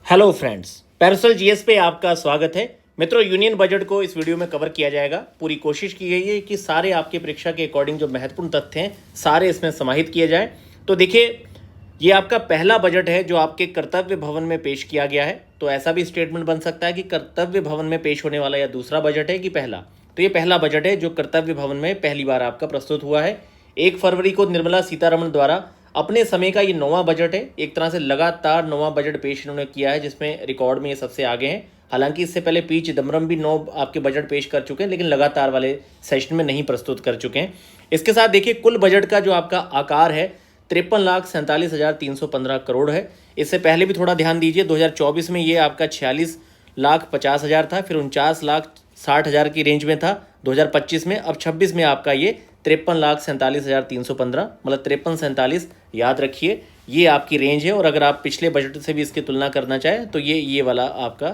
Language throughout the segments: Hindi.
हेलो फ्रेंड्स, पैरासोल जीएस पे आपका स्वागत है। मित्रों, यूनियन बजट को इस वीडियो में कवर किया जाएगा। पूरी कोशिश की गई है कि सारे आपकी परीक्षा के अकॉर्डिंग जो महत्वपूर्ण तथ्य हैं सारे इसमें समाहित किए जाएं। तो देखिए, ये आपका पहला बजट है जो आपके कर्तव्य भवन में पेश किया गया है। तो ऐसा भी स्टेटमेंट बन सकता है कि कर्तव्य भवन में पेश होने वाला या दूसरा बजट है कि पहला। तो ये पहला बजट है जो कर्तव्य भवन में पहली बार आपका प्रस्तुत हुआ है। 1 फरवरी को निर्मला सीतारमण द्वारा अपने समय का ये 9वां बजट है। एक तरह से लगातार 9वां बजट पेश इन्होंने किया है, जिसमें रिकॉर्ड में ये सबसे आगे हैं। हालांकि इससे पहले पी चिदम्बरम भी 9 आपके बजट पेश कर चुके हैं, लेकिन लगातार वाले सेशन में नहीं प्रस्तुत कर चुके हैं। इसके साथ देखिए, कुल बजट का जो आपका आकार है 53,47,315 करोड़ है। इससे पहले भी थोड़ा ध्यान दीजिए, 2024 में ये आपका 46,50,000 था, फिर 49,60,000 की रेंज में था 2025 में। अब 26 में आपका ये 53,47,315, मतलब 53-47 याद रखिए, ये आपकी रेंज है। और अगर आप पिछले बजट से भी इसकी तुलना करना चाहें तो ये वाला आपका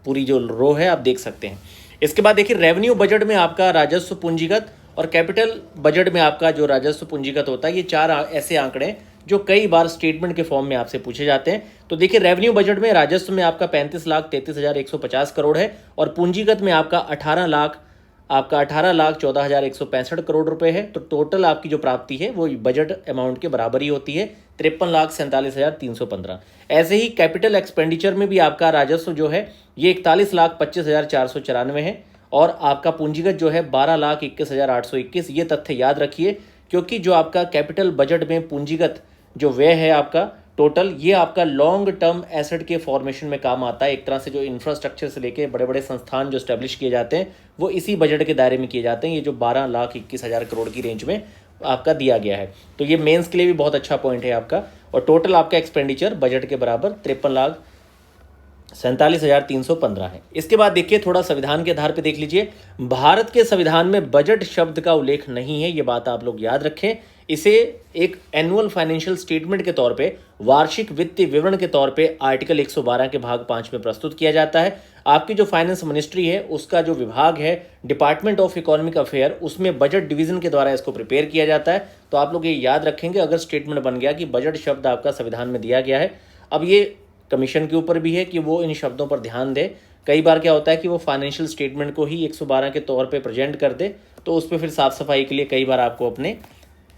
पूरी जो रो है आप देख सकते हैं। इसके बाद देखिए, रेवेन्यू बजट में आपका राजस्व पूंजीगत और कैपिटल बजट में आपका जो राजस्व पूंजीगत होता है, ये 4 ऐसे आंकड़े हैं जो कई बार स्टेटमेंट के फॉर्म में आपसे पूछे जाते हैं। तो देखिए, रेवेन्यू बजट में राजस्व में आपका 35,33,150 करोड़ है और पूंजीगत में आपका 18,14,165 करोड़ रुपए है। तो टोटल आपकी जो प्राप्ति है वो बजट अमाउंट के बराबर ही होती है, 53,47,315। ऐसे ही कैपिटल एक्सपेंडिचर में भी आपका राजस्व जो है ये 41,25,494 है और आपका पूंजीगत जो है 12,21,821। ये तथ्य याद रखिए, क्योंकि जो आपका कैपिटल बजट में पूंजीगत जो व्यय है आपका टोटल, ये आपका लॉन्ग टर्म एसेट के फॉर्मेशन में काम आता है। एक तरह से जो इंफ्रास्ट्रक्चर से लेके बड़े बड़े संस्थान जो स्टैब्लिश किए जाते हैं वो इसी बजट के दायरे में किए जाते हैं। ये जो 12,21,000 करोड़ की रेंज में आपका दिया गया है, तो ये मेंस के लिए भी बहुत अच्छा पॉइंट है आपका। और टोटल आपका एक्सपेंडिचर बजट के बराबर 53,47,315 है। इसके बाद देखिए, थोड़ा संविधान के आधार पर देख लीजिए। भारत के संविधान में बजट शब्द का उल्लेख नहीं है, ये बात आप लोग याद रखें। इसे एक एनुअल फाइनेंशियल स्टेटमेंट के तौर पे, वार्षिक वित्तीय विवरण के तौर पे आर्टिकल 112 के भाग 5 में प्रस्तुत किया जाता है। आपकी जो फाइनेंस मिनिस्ट्री है उसका जो विभाग है डिपार्टमेंट ऑफ इकोनॉमिक अफेयर, उसमें बजट डिवीजन के द्वारा इसको प्रिपेयर किया जाता है। तो आप लोग ये याद रखेंगे अगर स्टेटमेंट बन गया कि बजट शब्द आपका संविधान में दिया गया है। अब ये कमीशन के ऊपर भी है कि वो इन शब्दों पर ध्यान दे। कई बार क्या होता है कि वो फाइनेंशियल स्टेटमेंट को ही 112 के तौर पे प्रेजेंट कर दे, तो उस पर फिर साफ सफाई के लिए कई बार आपको अपने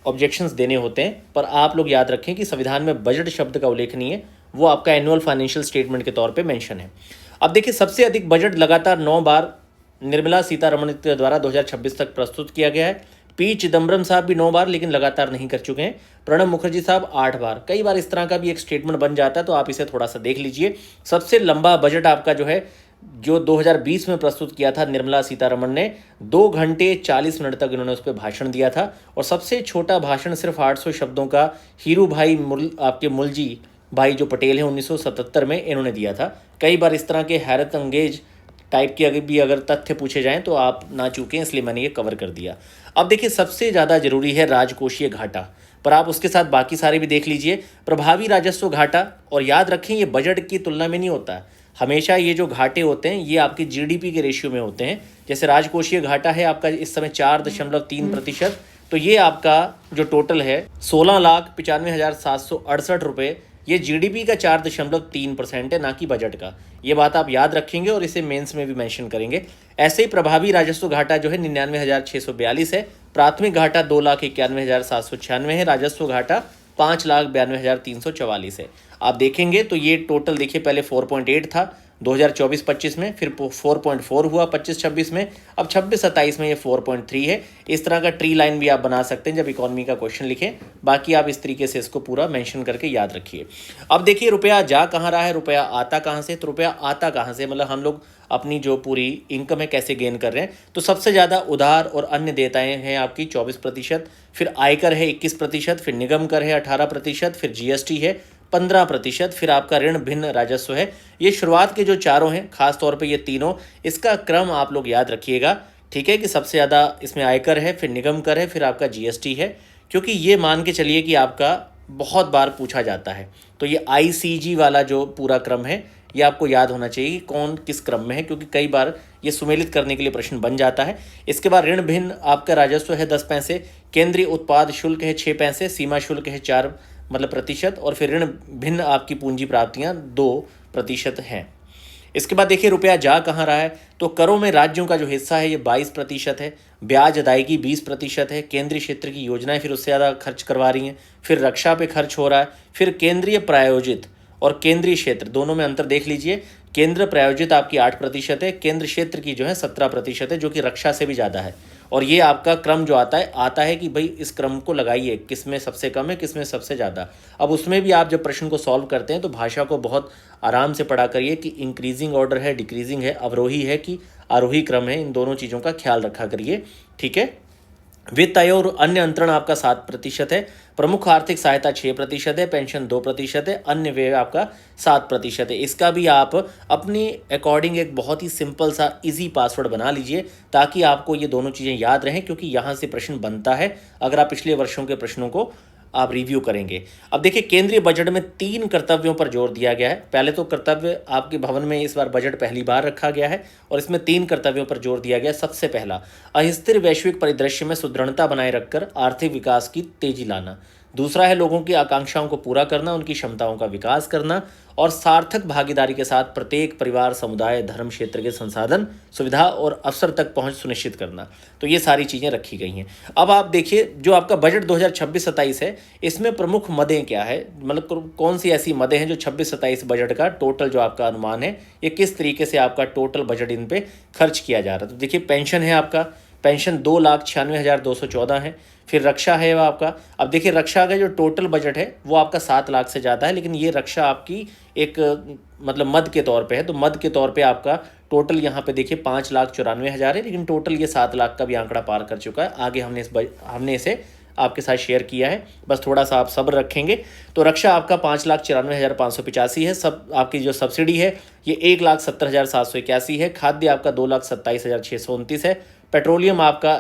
ऑब्जेक्शंस देने होते हैं। पर आप लोग याद रखें कि संविधान में बजट शब्द का उल्लेख नहीं है, वो आपका एनुअल फाइनेंशियल स्टेटमेंट के तौर पे मेंशन है। अब देखिए, सबसे अधिक बजट लगातार 9 बार निर्मला सीतारमण के द्वारा 2026 तक प्रस्तुत किया गया है। पी चिदम्बरम साहब भी 9 बार, लेकिन लगातार नहीं कर चुके हैं। प्रणब मुखर्जी साहब 8 बार। कई बार इस तरह का भी एक स्टेटमेंट बन जाता है, तो आप इसे थोड़ा सा देख लीजिए। सबसे लंबा बजट आपका जो है जो 2020 में प्रस्तुत किया था निर्मला सीतारमण ने, 2 घंटे 40 मिनट तक इन्होंने उस पर भाषण दिया था। और सबसे छोटा भाषण सिर्फ 800 शब्दों का हीरू भाई आपके मुलजी भाई जो पटेल हैं 1977 में इन्होंने दिया था। कई बार इस तरह के हैरत अंगेज टाइप के भी अगर तथ्य पूछे जाएं तो आप ना चूकें, इसलिए मैंने ये कवर कर दिया। अब देखिए, सबसे ज़्यादा जरूरी है राजकोषीय घाटा, पर आप उसके साथ बाकी सारे भी देख लीजिए। प्रभावी राजस्व घाटा, और याद रखें ये बजट की तुलना में नहीं होता है। हमेशा ये जो घाटे होते हैं ये आपके जीडीपी के रेशियो में होते हैं। जैसे राजकोषीय घाटा है आपका इस समय 4.3%, तो ये आपका जो टोटल है 16,95,768 रुपये, ये जीडीपी का 4.3% है, ना कि बजट का। ये बात आप याद रखेंगे और इसे मेंस में भी मेंशन करेंगे। ऐसे ही प्रभावी राजस्व घाटा जो है 99,642 है। प्राथमिक घाटा 2,91,796 है। राजस्व घाटा 5,92,344 है। आप देखेंगे तो ये टोटल देखिए, पहले 4.8 था 2024-25 में, फिर 4.4 हुआ 25-26 में, अब 26-27 में ये 4.3 है। इस तरह का ट्री लाइन भी आप बना सकते हैं जब इकोनॉमी का क्वेश्चन लिखें। बाकी आप इस तरीके से इसको पूरा मेंशन करके याद रखिए। अब देखिए, रुपया जा कहाँ रहा है, रुपया आता कहाँ से। तो रुपया आता कहाँ से, मतलब हम लोग अपनी जो पूरी इनकम है कैसे गेन कर रहे हैं। तो सबसे ज़्यादा उधार और अन्य देयताएँ हैं आपकी 24%, फिर आयकर है 21%, फिर निगम कर है 18%, फिर जीएसटी है 15%, फिर आपका ऋण भिन्न राजस्व है। ये शुरुआत के जो चारों हैं, खास तौर पे ये तीनों, इसका क्रम आप लोग याद रखिएगा, ठीक है। कि सबसे ज़्यादा इसमें आयकर है, फिर निगम कर है, फिर आपका जीएसटी है, क्योंकि ये मान के चलिए कि आपका बहुत बार पूछा जाता है। तो ये आईसीजी वाला जो पूरा क्रम है ये आपको याद होना चाहिए कि कौन किस क्रम में है, क्योंकि कई बार ये सुमेलित करने के लिए प्रश्न बन जाता है। इसके बाद ऋण भिन्न आपका राजस्व है 10 पैसे, केंद्रीय उत्पाद शुल्क है 6 पैसे, सीमा शुल्क है 4 प्रतिशत, और फिर ऋण भिन्न आपकी पूंजी प्राप्तियां 2 प्रतिशत है। इसके बाद देखिए रुपया जा कहाँ रहा है, तो करों में राज्यों का जो हिस्सा है ये 22% है, ब्याज अदायगी 20% है, केंद्रीय क्षेत्र की योजनाएं फिर उससे ज़्यादा खर्च करवा रही हैं, फिर रक्षा पे खर्च हो रहा है, फिर केंद्रीय प्रायोजित और केंद्रीय क्षेत्र दोनों में अंतर देख लीजिए। केंद्र प्रायोजित आपकी 8% है, केंद्र क्षेत्र की जो है 17% है, जो कि रक्षा से भी ज़्यादा है। और ये आपका क्रम जो आता है कि भाई इस क्रम को लगाइए, किस में सबसे कम है, किस में सबसे ज़्यादा। अब उसमें भी आप जब प्रश्न को सॉल्व करते हैं तो भाषा को बहुत आराम से पढ़ा करिए कि इंक्रीजिंग ऑर्डर है, डिक्रीजिंग है, अवरोही है कि आरोही क्रम है, इन दोनों चीज़ों का ख्याल रखा करिए। ठीक है। वित्त आय और अन्य अंतरण आपका 7% है, प्रमुख आर्थिक सहायता 6% है, पेंशन 2% है, अन्य व्यय आपका 7% है। इसका भी आप अपनी अकॉर्डिंग एक बहुत ही सिंपल सा इजी पासवर्ड बना लीजिए ताकि आपको ये दोनों चीज़ें याद रहें, क्योंकि यहाँ से प्रश्न बनता है अगर आप पिछले वर्षों के प्रश्नों को आप रिव्यू करेंगे। अब देखिए केंद्रीय बजट में 3 कर्तव्यों पर जोर दिया गया है। पहले तो कर्तव्य आपके भवन में इस बार बजट पहली बार रखा गया है और इसमें 3 कर्तव्यों पर जोर दिया गया। सबसे पहला, अस्थिर वैश्विक परिदृश्य में सुदृढ़ता बनाए रखकर आर्थिक विकास की तेजी लाना। दूसरा है लोगों की आकांक्षाओं को पूरा करना, उनकी क्षमताओं का विकास करना और सार्थक भागीदारी के साथ प्रत्येक परिवार, समुदाय, धर्म क्षेत्र के संसाधन, सुविधा और अवसर तक पहुंच सुनिश्चित करना। तो ये सारी चीज़ें रखी गई हैं। अब आप देखिए जो आपका बजट 2026-27 है, इसमें प्रमुख मदें क्या है, मतलब कौन सी ऐसी मदें हैं जो 26-27 बजट का टोटल जो आपका अनुमान है, ये किस तरीके से आपका टोटल बजट इन पे खर्च किया जा रहा है। तो देखिए पेंशन है आपका, पेंशन 2,96,214 है। फिर रक्षा है वह आपका, अब देखिए रक्षा का जो टोटल बजट है वो आपका 7 लाख से ज़्यादा है, लेकिन ये रक्षा आपकी एक मतलब मद के तौर पे है, तो मद के तौर पे आपका टोटल यहाँ पे देखिए 5,94,000 है, लेकिन टोटल ये 7 लाख का भी आंकड़ा पार कर चुका है। आगे हमने इसे आपके साथ शेयर किया है, बस थोड़ा सा आप सब्र रखेंगे। तो रक्षा आपका 5,94,585 है। सब आपकी जो सब्सिडी है ये 1,70,781 है। खाद्य आपका 2,27,629 है। पेट्रोलियम आपका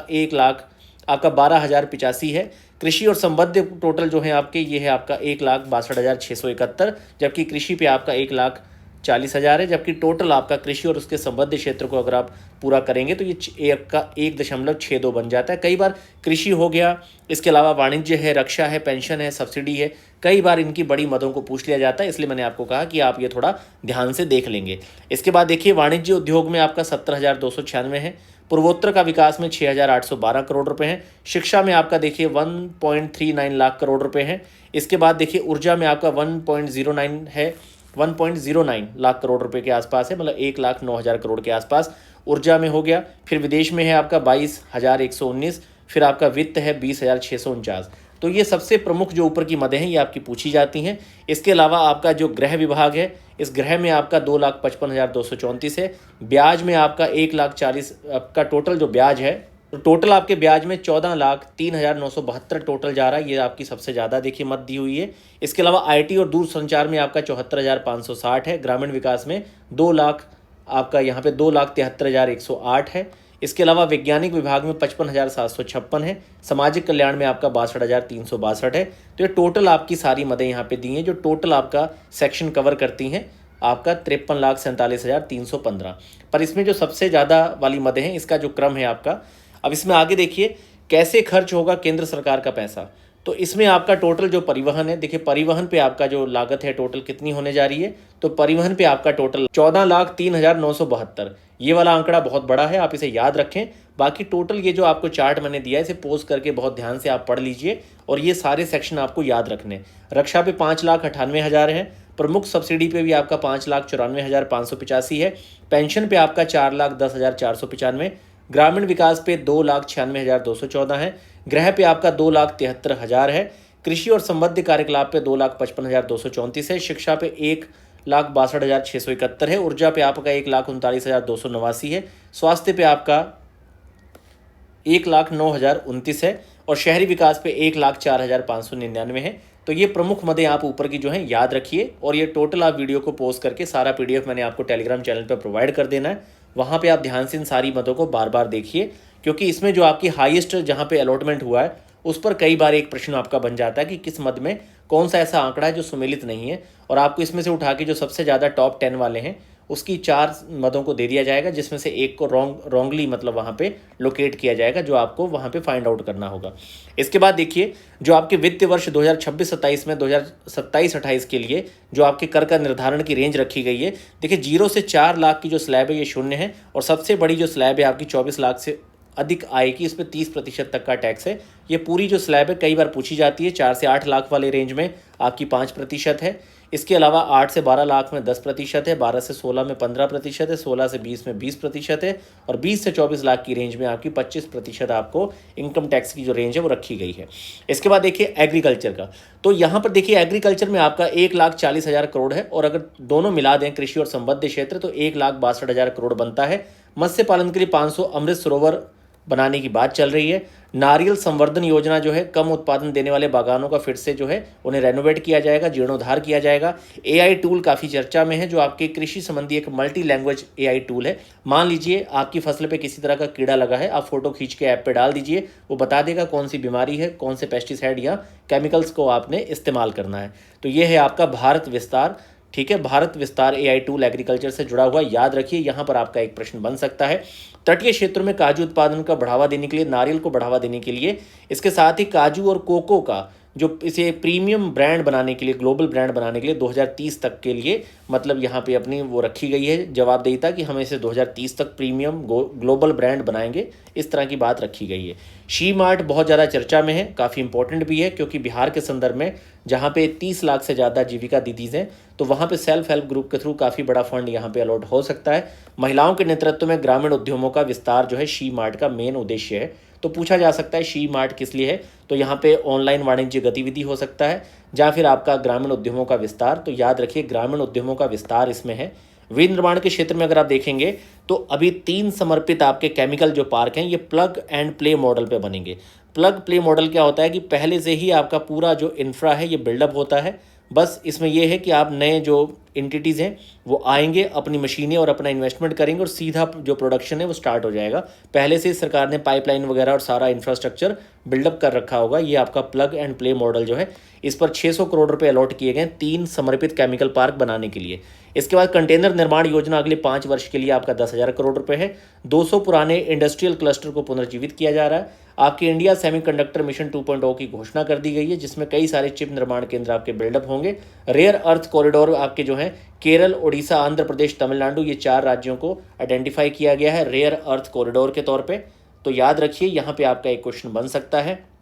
12,085 है। कृषि और संबद्ध टोटल जो है आपके ये है आपका 1,62,671, जबकि कृषि पे आपका 1,40,000 है, जबकि टोटल आपका कृषि और उसके संबद्ध क्षेत्र को अगर आप पूरा करेंगे तो ये 1,62 बन जाता है। कई बार कृषि हो गया, इसके अलावा वाणिज्य है, रक्षा है, पेंशन है, सब्सिडी है, कई बार इनकी बड़ी मदों को पूछ लिया जाता है, इसलिए मैंने आपको कहा कि आप ये थोड़ा ध्यान से देख लेंगे। इसके बाद देखिए वाणिज्य उद्योग में आपका 17,296 है। पूर्वोत्तर का विकास में 6,812 करोड़ रुपए हैं। शिक्षा में आपका देखिए 1.39 लाख करोड़ रुपए हैं। इसके बाद देखिए ऊर्जा में आपका 1.09 है, 1.09 लाख करोड़ रुपए के आसपास है, मतलब 1,09,000 करोड़ के आसपास ऊर्जा में हो गया। फिर विदेश में है आपका 22,119, फिर आपका वित्त है 20,649। तो ये सबसे प्रमुख जो ऊपर की मदें हैं ये आपकी पूछी जाती हैं। इसके अलावा आपका जो गृह विभाग है, इस गृह में आपका 2,55,234 है। ब्याज में आपका 1,40,000 आपका टोटल जो ब्याज है, तो टोटल आपके ब्याज में 14,03,972 टोटल जा रहा है, ये आपकी सबसे ज़्यादा देखिए मत दी हुई है। इसके अलावा आईटी और दूरसंचार में आपका 74,560 है। ग्रामीण विकास में 2 लाख आपका यहाँ पे 2,73,108 है। इसके अलावा वैज्ञानिक विभाग में 55,756 है। सामाजिक कल्याण में आपका 62,362 है। तो ये टोटल आपकी सारी मदें यहाँ पे दी हैं, जो टोटल आपका सेक्शन कवर करती हैं आपका 53,47,315। पर इसमें जो सबसे ज़्यादा वाली मदें हैं इसका जो क्रम है आपका, अब इसमें आगे देखिए कैसे खर्च होगा केंद्र सरकार का पैसा। तो इसमें आपका टोटल जो परिवहन है, देखिए परिवहन पे आपका जो लागत है टोटल कितनी होने जा रही है, तो परिवहन पे आपका टोटल 14,03,972। ये वाला आंकड़ा बहुत बड़ा है, आप इसे याद रखें। बाकी टोटल ये जो आपको चार्ट मैंने दिया है इसे पोस्ट करके बहुत ध्यान से आप पढ़ लीजिए और ये सारे सेक्शन आपको याद रखने। रक्षा पे 5,98,000 है। प्रमुख सब्सिडी पे भी आपका 5,94,585 है। पेंशन पे आपका 4,10,495। ग्रामीण विकास पे 2,96,214 है। गृह पे आपका 2,73,000 है। कृषि और संबद्ध कार्यकलाप पे 2,55,234 है। शिक्षा पे 1,62,671 है। ऊर्जा पे आपका 1,39,289 है। स्वास्थ्य पे आपका 1,09,029 है और शहरी विकास पे 1,04,599 है। तो ये प्रमुख मदें आप ऊपर की जो हैं याद रखिए और ये टोटल आप वीडियो को पोस्ट करके सारा पीडीएफ मैंने आपको टेलीग्राम चैनल पर प्रोवाइड कर देना है। वहाँ पे आप ध्यान से इन सारी मदों को बार बार देखिए, क्योंकि इसमें जो आपकी हाईएस्ट जहाँ पे अलॉटमेंट हुआ है उस पर कई बार एक प्रश्न आपका बन जाता है कि किस मद में कौन सा ऐसा आंकड़ा है जो सुमेलित नहीं है, और आपको इसमें से उठा के जो सबसे ज़्यादा टॉप 10 वाले हैं उसकी 4 मदों को दे दिया जाएगा, जिसमें से एक को रॉन्गली मतलब वहाँ पे लोकेट किया जाएगा, जो आपको वहाँ पे फाइंड आउट करना होगा। इसके बाद देखिए, जो आपके वित्तीय वर्ष 2026-27 में 2027-28 के लिए जो आपके कर का निर्धारण की रेंज रखी गई है, देखिए 0 से 4 लाख की जो स्लैब है ये शून्य है, और सबसे बड़ी जो स्लैब है आपकी 24 लाख से अधिक आय की, इस पर 30% तक का टैक्स है। ये पूरी जो स्लैब है कई बार पूछी जाती है। 4 से 8 लाख वाले रेंज में आपकी 5% है। इसके अलावा 8 से 12 लाख में 10% है, 12 से 16 में 15% है, 16 से 20 में 20% है, और 20 से 24 लाख की रेंज में आपकी 25% आपको इनकम टैक्स की जो रेंज है वो रखी गई है। इसके बाद देखिए एग्रीकल्चर का, तो यहाँ पर देखिए एग्रीकल्चर में आपका 1,40,000 करोड़ है, और अगर दोनों मिला दें कृषि और संबद्ध क्षेत्र तो 1,62,000 करोड़ बनता है। मत्स्य पालन के लिए 500 अमृत सरोवर बनाने की बात चल रही है। नारियल संवर्धन योजना जो है, कम उत्पादन देने वाले बागानों का फिर से जो है उन्हें रेनोवेट किया जाएगा, जीर्णोद्धार किया जाएगा। एआई टूल काफ़ी चर्चा में है, जो आपके कृषि संबंधी एक मल्टी लैंग्वेज एआई टूल है। मान लीजिए आपकी फसल पे किसी तरह का कीड़ा लगा है, आप फोटो खींच के ऐप पे डाल दीजिए, वो बता देगा कौन सी बीमारी है, कौन से पेस्टिसाइड या केमिकल्स को आपने इस्तेमाल करना है। तो ये है आपका भारत विस्तार। ठीक है, भारत विस्तार एआई टूल एग्रीकल्चर से जुड़ा हुआ। याद रखिए, यहाँ पर आपका एक प्रश्न बन सकता है। तटीय क्षेत्रों में काजू उत्पादन का बढ़ावा देने के लिए, नारियल को बढ़ावा देने के लिए, इसके साथ ही काजू और कोको का जो इसे प्रीमियम ब्रांड बनाने के लिए, ग्लोबल ब्रांड बनाने के लिए 2030 तक के लिए मतलब यहाँ पे अपनी वो रखी गई है जवाबदेहिता कि हम इसे 2030 तक प्रीमियम ग्लोबल ब्रांड बनाएंगे, इस तरह की बात रखी गई है। शी मार्ट बहुत ज़्यादा चर्चा में है, काफ़ी इंपॉर्टेंट भी है, क्योंकि बिहार के संदर्भ में जहाँ पे 30 लाख से ज़्यादा जीविका दीदीज हैं, तो वहाँ पे सेल्फ हेल्प ग्रुप के थ्रू काफ़ी बड़ा फंड यहाँ पे अलॉट हो सकता है। महिलाओं के नेतृत्व में ग्रामीण उद्यमों का विस्तार जो है शी मार्ट का मेन उद्देश्य है। तो पूछा जा सकता है शी मार्ट किस लिए है, तो यहाँ पे ऑनलाइन वाणिज्य गतिविधि हो सकता है, या फिर आपका ग्रामीण उद्यमों का विस्तार। तो याद रखिए, ग्रामीण उद्यमों का विस्तार इसमें है। विनिर्माण के क्षेत्र में अगर आप देखेंगे तो अभी 3 समर्पित आपके केमिकल जो पार्क हैं, ये प्लग एंड प्ले मॉडल पे बनेंगे। प्लग प्ले मॉडल क्या होता है कि पहले से ही आपका पूरा जो इंफ्रा है ये बिल्डअप होता है, बस इसमें यह है कि आप नए जो एंटिटीज़ हैं वो आएंगे, अपनी मशीनें और अपना इन्वेस्टमेंट करेंगे, और सीधा जो प्रोडक्शन है वो स्टार्ट हो जाएगा। पहले से सरकार ने पाइपलाइन वगैरह और सारा इंफ्रास्ट्रक्चर बिल्डअप कर रखा होगा। ये आपका प्लग एंड प्ले मॉडल जो है, इस पर 600 करोड़ रुपए अलॉट किए गए 3 समर्पित केमिकल पार्क बनाने के लिए। इसके बाद कंटेनर निर्माण योजना अगले 5 वर्ष के लिए आपका 10,000 करोड़ रुपए है। 200 पुराने इंडस्ट्रियल क्लस्टर को पुनर्जीवित किया जा रहा है। आपके इंडिया सेमीकंडक्टर मिशन 2.0 की घोषणा कर दी गई है, जिसमें कई सारे चिप निर्माण केंद्र आपके बिल्डअप होंगे। रेयर अर्थ कॉरिडोर आपके जो हैं केरल, ओडिशा, आंध्र प्रदेश, तमिलनाडु, ये 4 राज्यों को आइडेंटिफाई किया गया है रेयर अर्थ कॉरिडोर के तौर पे। तो याद रखिए, यहाँ पे आपका एक क्वेश्चन बन सकता है।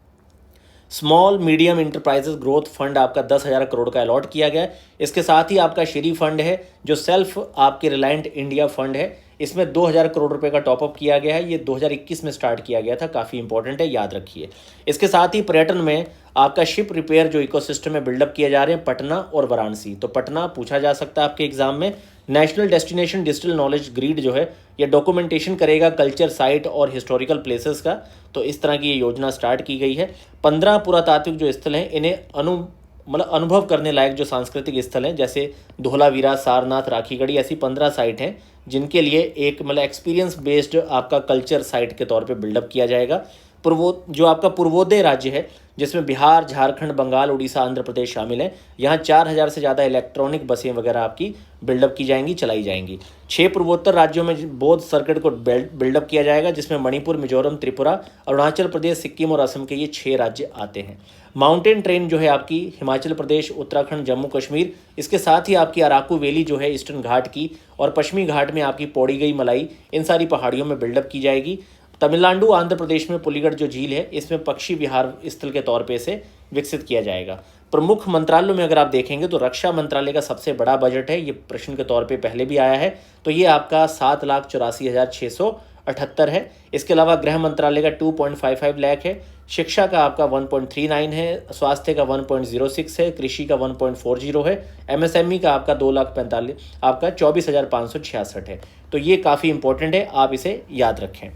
Small medium enterprises growth fund आपका 10,000 करोड़ का अलॉट किया गया है। इसके साथ ही आपका श्री फंड है, जो सेल्फ आपके रिलायंट इंडिया फंड है, इसमें 2,000 करोड़ रुपए का टॉपअप किया गया है। ये 2021 में स्टार्ट किया गया था, काफ़ी इंपॉर्टेंट है, याद रखिए। इसके साथ ही पर्यटन में आपका शिप रिपेयर जो इकोसिस्टम में बिल्डअप किए जा रहे हैं, पटना और वाराणसी। तो पटना पूछा जा सकता है आपके एग्जाम में। National destination digital knowledge grid जो है, ये डॉक्यूमेंटेशन करेगा कल्चर साइट और हिस्टोरिकल प्लेसेस का। तो इस तरह की ये योजना स्टार्ट की गई है। 15 पुरातात्विक जो स्थल हैं, इन्हें अनुभव करने लायक जो सांस्कृतिक स्थल हैं, जैसे धोलावीरा, सारनाथ, राखीगढ़ी, ऐसी 15 साइट हैं जिनके लिए एक एक्सपीरियंस बेस्ड आपका कल्चर साइट के तौर पे बिल्डअप किया जाएगा। जो आपका पूर्वोदय राज्य है, जिसमें बिहार, झारखंड, बंगाल, उड़ीसा, आंध्र प्रदेश शामिल हैं, यहाँ 4,000 से ज़्यादा इलेक्ट्रॉनिक बसें वगैरह आपकी बिल्डअप की जाएंगी, चलाई जाएंगी। 6 पूर्वोत्तर राज्यों में बौद्ध सर्किट को बिल्डअप किया जाएगा, जिसमें मणिपुर, मिजोरम, त्रिपुरा, अरुणाचल प्रदेश, सिक्किम और असम के ये 6 राज्य आते हैं। माउंटेन ट्रेन जो है आपकी हिमाचल प्रदेश, उत्तराखंड, जम्मू कश्मीर, इसके साथ ही आपकी अराकू वैली जो है ईस्टर्न घाट की, और पश्चिमी घाट में आपकी पौड़ी गई मलाई, इन सारी पहाड़ियों में बिल्डअप की जाएगी। तमिलनाडु, आंध्र प्रदेश में पुलिगढ़ जो झील है, इसमें पक्षी विहार स्थल के तौर पे इसे विकसित किया जाएगा। प्रमुख मंत्रालयों में अगर आप देखेंगे तो रक्षा मंत्रालय का सबसे बड़ा बजट है, ये प्रश्न के तौर पे पहले भी आया है, तो ये आपका 7,84,678 है। इसके अलावा गृह मंत्रालय का 2.55 लाख है, शिक्षा का आपका 1.39 है, स्वास्थ्य का 1.06 है, कृषि का 1.40 है, एमएसएमई का आपका 2,45,000 आपका 24,566 है। तो ये काफ़ी इंपॉर्टेंट है, आप इसे याद रखें।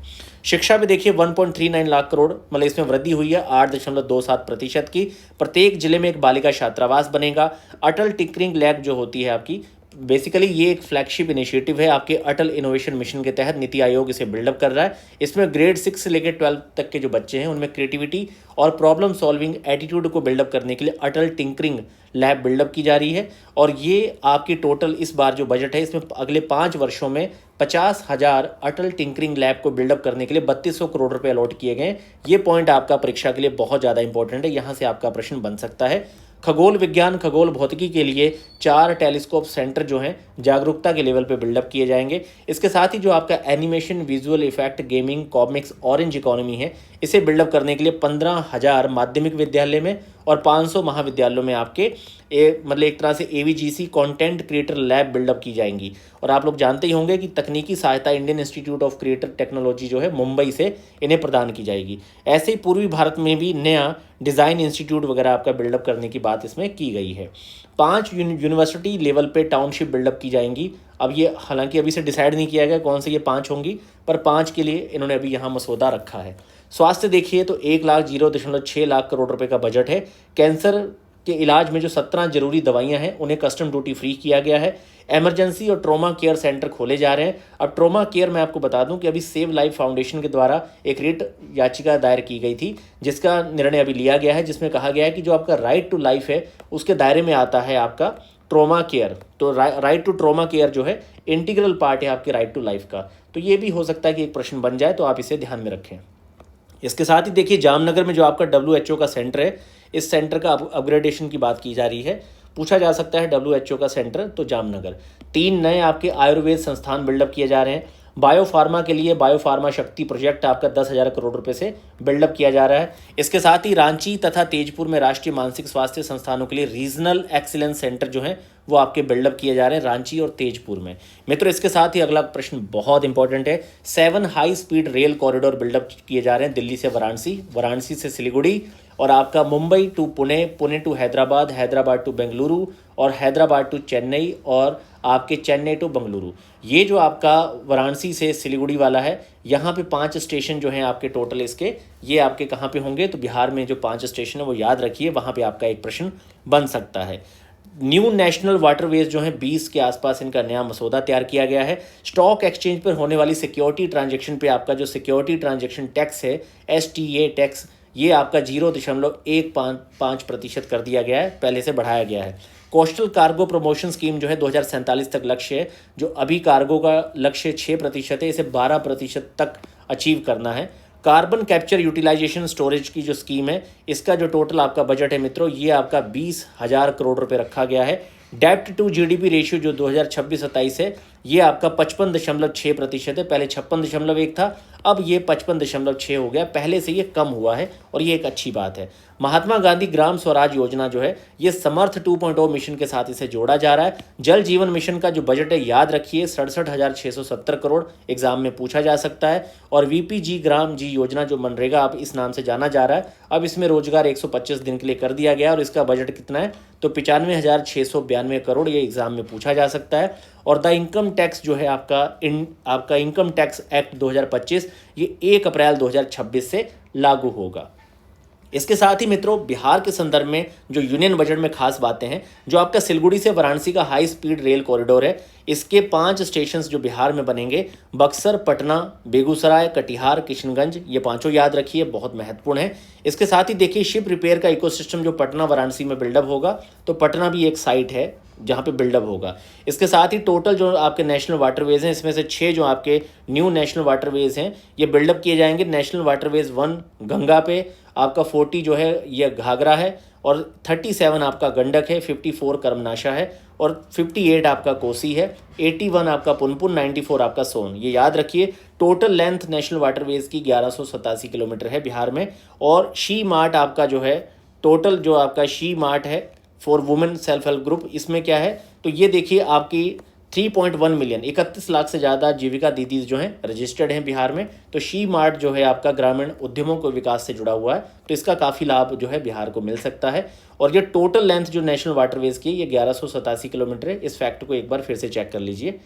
शिक्षा में देखिए 1.39 लाख करोड़, मतलब इसमें वृद्धि हुई है 8.27% की। प्रत्येक जिले में एक बालिका छात्रावास बनेगा। अटल टिंकरिंग लैब जो होती है आपकी, बेसिकली ये एक फ्लैगशिप इनिशिएटिव है आपके अटल इनोवेशन मिशन के तहत। नीति आयोग इसे बिल्डअप कर रहा है। इसमें ग्रेड 6 से लेकर 12 तक के जो बच्चे हैं उनमें क्रिएटिविटी और प्रॉब्लम सॉल्विंग एटीट्यूड को बिल्डअप करने के लिए अटल टिंकरिंग लैब बिल्डअप की जा रही है। और ये आपकी टोटल इस बार जो बजट है इसमें अगले 5 वर्षों में 50,000 अटल टिंकरिंग लैब को बिल्डअप करने के लिए 3200 करोड़ रुपए अलॉट किए गए। ये पॉइंट आपका परीक्षा के लिए बहुत ज़्यादा इंपॉर्टेंट है, यहाँ से आपका प्रश्न बन सकता है। खगोल विज्ञान खगोल भौतिकी के लिए 4 टेलीस्कोप सेंटर जो हैं जागरूकता के लेवल पे बिल्डअप किए जाएंगे। इसके साथ ही जो आपका animation, visual effect, gaming, comics, orange economy है, इसे बिल्डअप करने के लिए 15,000 माध्यमिक विद्यालय में और 500 महाविद्यालयों में आपके मतलब एक तरह से AVGC content creator lab build up की जाएंगी। और आप लोग जानते ही होंगे कि तकनीकी सहायता Indian institute of creator technology जो है मुंबई से इन्हें प्रदान की जाएगी। ऐसे ही पूर्वी भारत में भी नया डिज़ाइन इंस्टीट्यूट वगैरह आपका बिल्डअप करने की बात इसमें की गई है। 5 यूनिवर्सिटी लेवल पे टाउनशिप बिल्डअप की जाएंगी। अब ये हालांकि अभी से डिसाइड नहीं किया गया कौन से ये 5 होंगी, पर 5 के लिए इन्होंने अभी यहाँ मसौदा रखा है। स्वास्थ्य देखिए तो 1,06 लाख करोड़ रुपए का बजट है। कैंसर के इलाज में जो 17 जरूरी दवाइयां हैं उन्हें कस्टम ड्यूटी फ्री किया गया है। इमरजेंसी और ट्रॉमा केयर सेंटर खोले जा रहे हैं। अब ट्रॉमा केयर मैं आपको बता दूं कि अभी सेव लाइफ फाउंडेशन के द्वारा एक रिट याचिका दायर की गई थी, जिसका निर्णय अभी लिया गया है, जिसमें कहा गया है कि जो आपका राइट टू लाइफ है उसके दायरे में आता है आपका ट्रॉमा केयर। तो राइट टू ट्रॉमा केयर जो है इंटीग्रल पार्ट है आपके राइट टू लाइफ का। तो ये भी हो सकता है कि एक प्रश्न बन जाए, तो आप इसे ध्यान में रखें। इसके साथ ही देखिए जामनगर में जो आपका WHO का सेंटर है, इस सेंटर का अपग्रेडेशन की बात की जा रही है। पूछा जा सकता है WHO का सेंटर तो जामनगर। 3 नए आपके आयुर्वेद संस्थान बिल्डअप किए जा रहे हैं। बायोफार्मा के लिए बायोफार्मा शक्ति प्रोजेक्ट आपका 10,000 करोड़ रुपए से बिल्डअप किया जा रहा है। इसके साथ ही रांची तथा तेजपुर में राष्ट्रीय मानसिक स्वास्थ्य संस्थानों के लिए रीजनल एक्सीलेंस सेंटर जो हैं वो आपके बिल्डअप किए जा रहे हैं रांची और तेजपुर में। मित्रों इसके साथ ही अगला प्रश्न बहुत इंपॉर्टेंट है। 7 high speed rail corridor build up किए जा रहे हैं दिल्ली से वाराणसी, वाराणसी से सिलीगुड़ी, और आपका Mumbai to Pune, Pune to Hyderabad, Hyderabad to Bengaluru, और हैदराबाद टू चेन्नई, और आपके चेन्नई टू बेंगलुरु। ये जो आपका वाराणसी से सिलीगुड़ी वाला है, यहाँ पे 5 स्टेशन जो हैं आपके टोटल इसके, ये आपके कहाँ पे होंगे, तो बिहार में जो 5 स्टेशन है वो याद रखिए, वहाँ पे आपका एक प्रश्न बन सकता है। न्यू नेशनल वाटरवेज जो है 20 के आसपास इनका नया मसौदा तैयार किया गया है। स्टॉक एक्सचेंज पर होने वाली सिक्योरिटी ट्रांजैक्शन पे आपका जो सिक्योरिटी ट्रांजैक्शन टैक्स है, STA टैक्स, ये आपका 0.155% कर दिया गया है, पहले से बढ़ाया गया है। कोस्टल कार्गो प्रमोशन स्कीम जो है 2047 तक लक्ष्य है। जो अभी कार्गो का लक्ष्य 6% है, इसे 12% तक अचीव करना है। कार्बन कैप्चर यूटिलाइजेशन स्टोरेज की जो स्कीम है, इसका जो टोटल आपका बजट है मित्रों, ये आपका 20,000 करोड़ रुपए रखा गया है। डेप्ट टू GDP रेशियो जो 2026-27 है, ये आपका 55.6% है। पहले 56.1 था, अब ये 55.6 हो गया, पहले से ये कम हुआ है और ये एक अच्छी बात है। महात्मा गांधी ग्राम स्वराज योजना जो है, ये समर्थ 2.0 मिशन के साथ इसे जोड़ा जा रहा है। जल जीवन मिशन का जो बजट है याद रखिए 67,670 करोड़, एग्जाम में पूछा जा सकता है। और VPG ग्राम जी योजना जो मनरेगा आप इस नाम से जाना जा रहा है, अब इसमें रोजगार 125 दिन के लिए कर दिया गया और इसका बजट कितना है, तो 95,692 करोड़, ये एग्जाम में पूछा जा सकता है। और द इनकम टैक्स जो है आपका इनकम टैक्स एक्ट 2025, ये 1 अप्रैल 2026 से लागू होगा। इसके साथ ही मित्रों बिहार के संदर्भ में जो यूनियन बजट में खास बातें हैं, जो आपका सिलगुड़ी से वाराणसी का हाई स्पीड रेल कॉरिडोर है, इसके 5 स्टेशंस जो बिहार में बनेंगे, बक्सर, पटना, बेगूसराय, कटिहार, किशनगंज, ये 5 याद रखिए, बहुत महत्वपूर्ण है। इसके साथ ही देखिए शिप रिपेयर का इकोसिस्टम जो पटना वाराणसी में बिल्डअप होगा, तो पटना भी एक साइट है जहाँ पे बिल्डअप होगा। इसके साथ ही टोटल जो आपके नेशनल वाटरवेज हैं, इसमें से 6 जो आपके न्यू नेशनल वाटरवेज हैं, ये बिल्डअप किए जाएंगे। नेशनल वाटरवेज 1 गंगा पे, आपका 40 जो है ये घाघरा है, और 37 आपका गंडक है, 54 कर्मनाशा है, और 58 आपका कोसी है, 81 आपका पुनपुन, 94 आपका सोन। ये याद रखिए। टोटल लेंथ नेशनल वाटरवेज की 1187 किलोमीटर है बिहार में। और शी मार्ट आपका जो है, टोटल जो आपका शी मार्ट है for women self help group, इसमें क्या है, तो ये देखिए आपकी 3.1 मिलियन, 31 लाख से ज़्यादा जीविका दीदी जो हैं रजिस्टर्ड हैं बिहार में। तो शी मार्ट जो है आपका ग्रामीण उद्यमों को विकास से जुड़ा हुआ है, तो इसका काफ़ी लाभ जो है बिहार को मिल सकता है। और ये टोटल लेंथ जो नेशनल वाटरवेज की, ये 1187 किलोमीटर है। इस फैक्ट को एक बार फिर से चेक कर लीजिए।